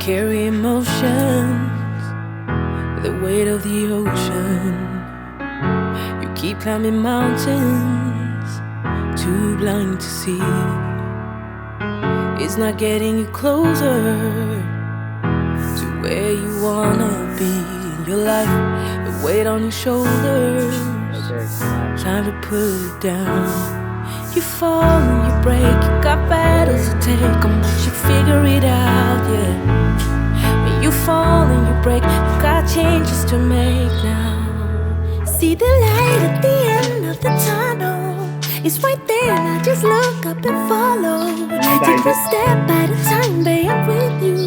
carry emotions, the weight of the ocean. You keep climbing mountains, too blind to see. It's not getting you closer to where you wanna be in your life. The weight on your shoulders, time to put it down. You fall and you break, you got battles to take on, but you figure it out, yeah. When you fall and you break, you got changes to make now. See the light at the end of the tunnel, it's right there, now just look up and follow. Take one step at a time, babe, I'm with you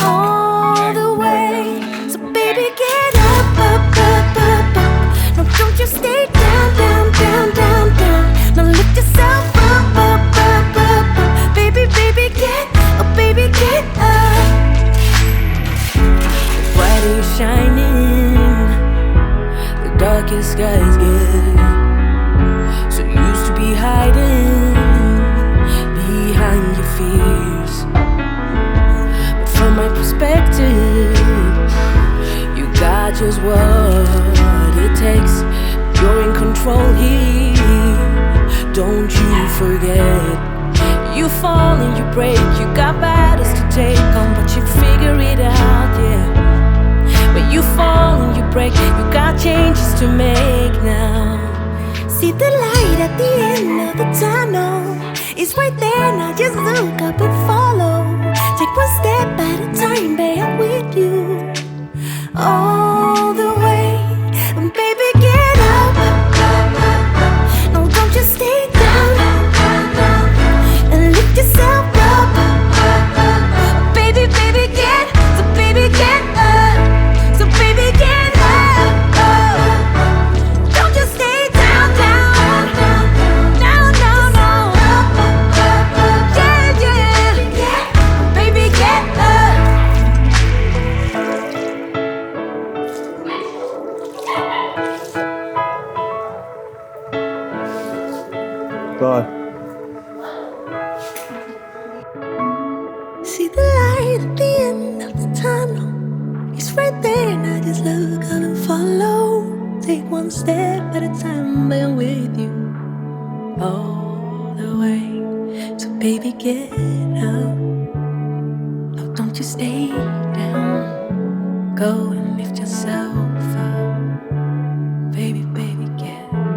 all the way. So baby, get up, up, up, up, up. No, don't you stay down, down, down, down, down. Now lift yourself up, up, up, up, up. Baby, baby, get up, baby, get up. The brighter you're shining, the darkest skies get. So used to be hiding behind your fears, but from my perspective, you got just what it takes. You're in control here, don't you forget. You fall and you break, you got battles to take on, but you figure it out, yeah. When you fall and you break, you got changes to make now. See the light at the end of the tunnel, it's right there, now just look up and follow. Take one step at a time, babe, I'm with you all the way. And baby, get up, no, don't just stay down, and lift yourself up. Baby, baby, get, so baby, get up, so baby, get up. Don't just stay down, down, no, no, no. Yeah, yeah, baby, get up. God. See the light at the end of the tunnel, it's right there, now just look up and follow. Take one step at a time, but I'm with you all the way. So baby, get up, no, don't you stay down. Go and lift yourself up. Baby, baby, get up.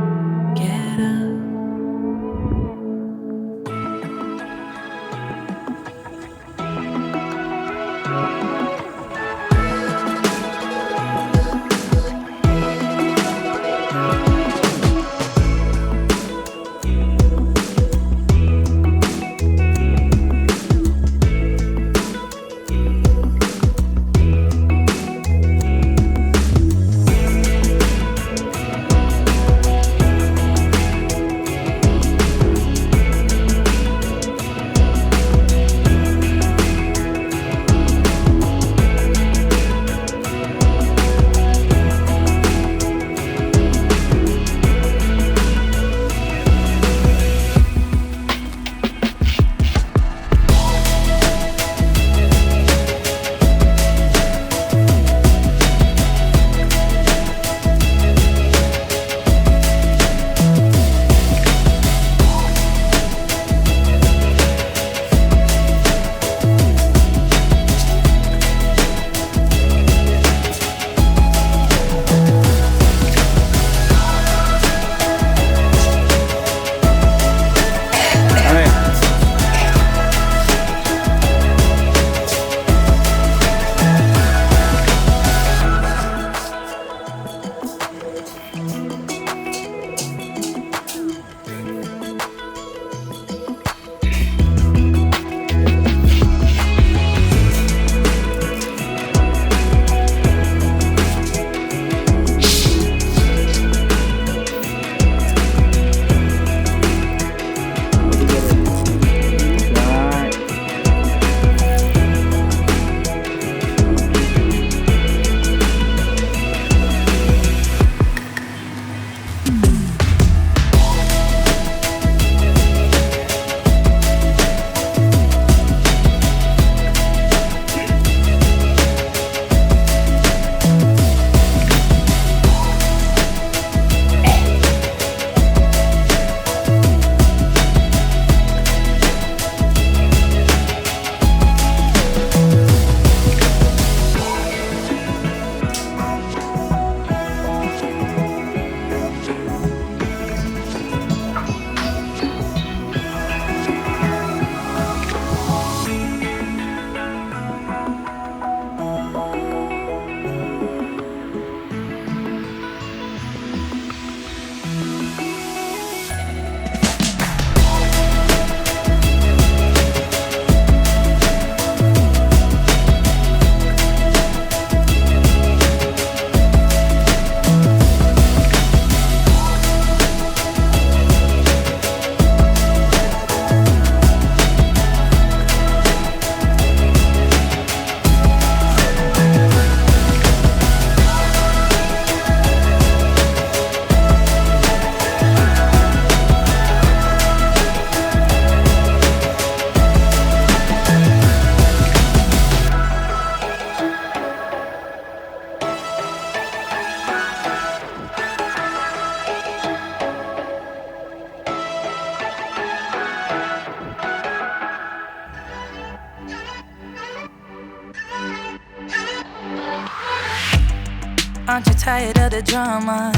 Aren't you tired of the drama?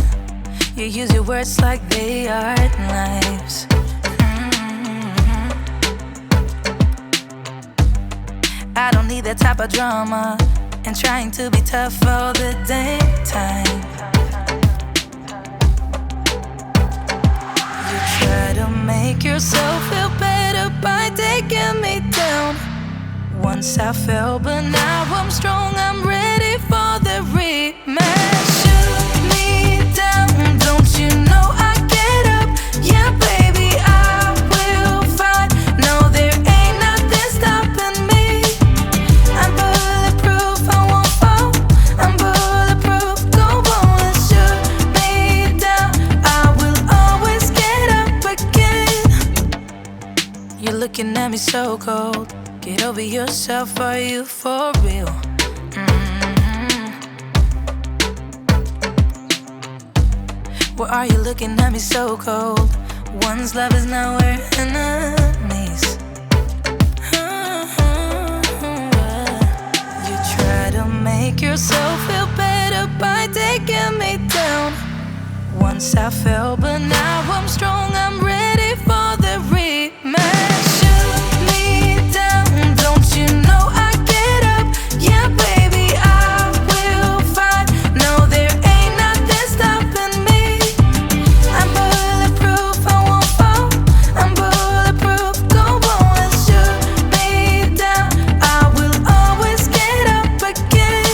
You use your words like they are knives. I don't need that type of drama and trying to be tough all the damn time. You try to make yourself feel better by taking me down. Once I fell, but now I'm strong, I'm ready for the rematch. Shoot me down, don't you know I get up? Yeah, baby, I will fight. No, there ain't nothing stopping me. I'm bulletproof, I won't fall. I'm bulletproof, go on and shoot me down. I will always get up again. You're looking at me so cold. Get over yourself, are you for real? Why are you looking at me so cold? One's love is now we're enemies. You try to make yourself feel better by taking me down. Once I fell, but now I'm strong, I'm ready for the rematch. Shoot me down, don't you know I get up? Yeah, baby, I will fight. No, there ain't nothing stopping me. I'm bulletproof, I won't fall. I'm bulletproof, go on and shoot me down. I will always get up again.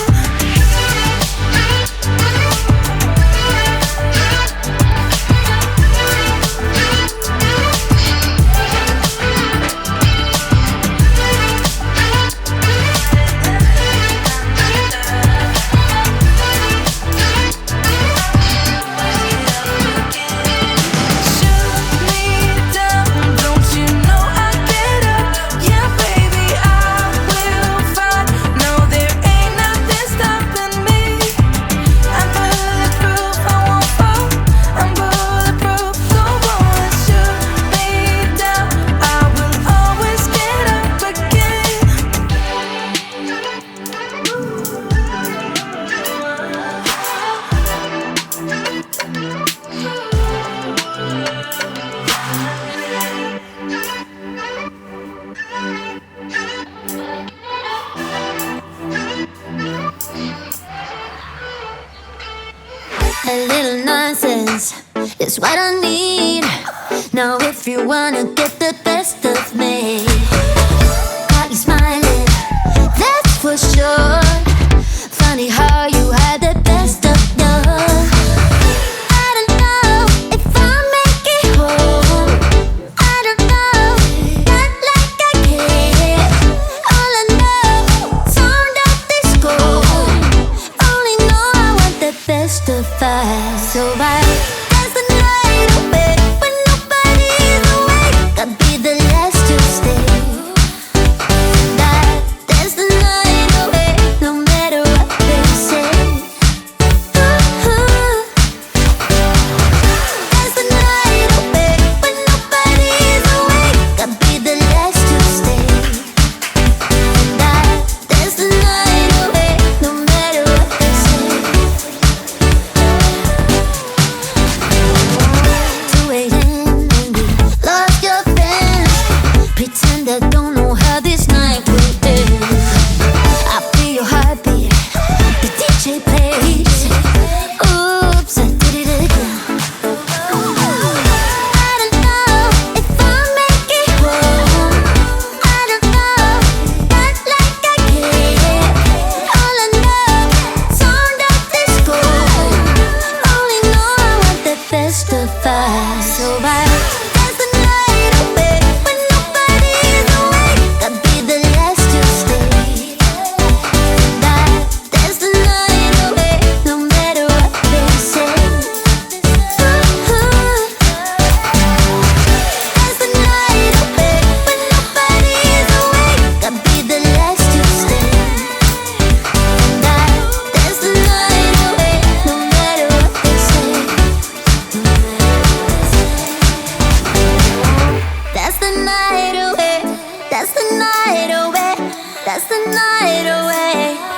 A little nonsense is what I need. Now if you wanna get the best of me, got you smiling, that's for sure. Funny how you had the best of yours. I don't know if I'll make it home. I don't know, not like I care. All I know, sound of disco. Only know I want the best of us. So I dance the night away when nobody's awake. I'll be the last to stay. Dance the night away, no matter what they say. Dance the night away when nobody's awake. I'll be the last to stay. Dance the night away, no matter what they say. 2 a.m. and we lost your friends. Pretend I don't know how this night will end. I feel your heartbeat, the DJ plays. Oops, I did it again. I don't know if I'll make it home. I don't know, not like I care. All I know, sound of disco. Only know I want the best of us. So I dance the night away when nobody's awake. I'll be the last to stay. Dance the night away, no matter what they say. Dance the night away when nobody's awake. I'll be the last to stay. Dance the night away, no matter what they say. That's the night away. That's the night away. That's the night away.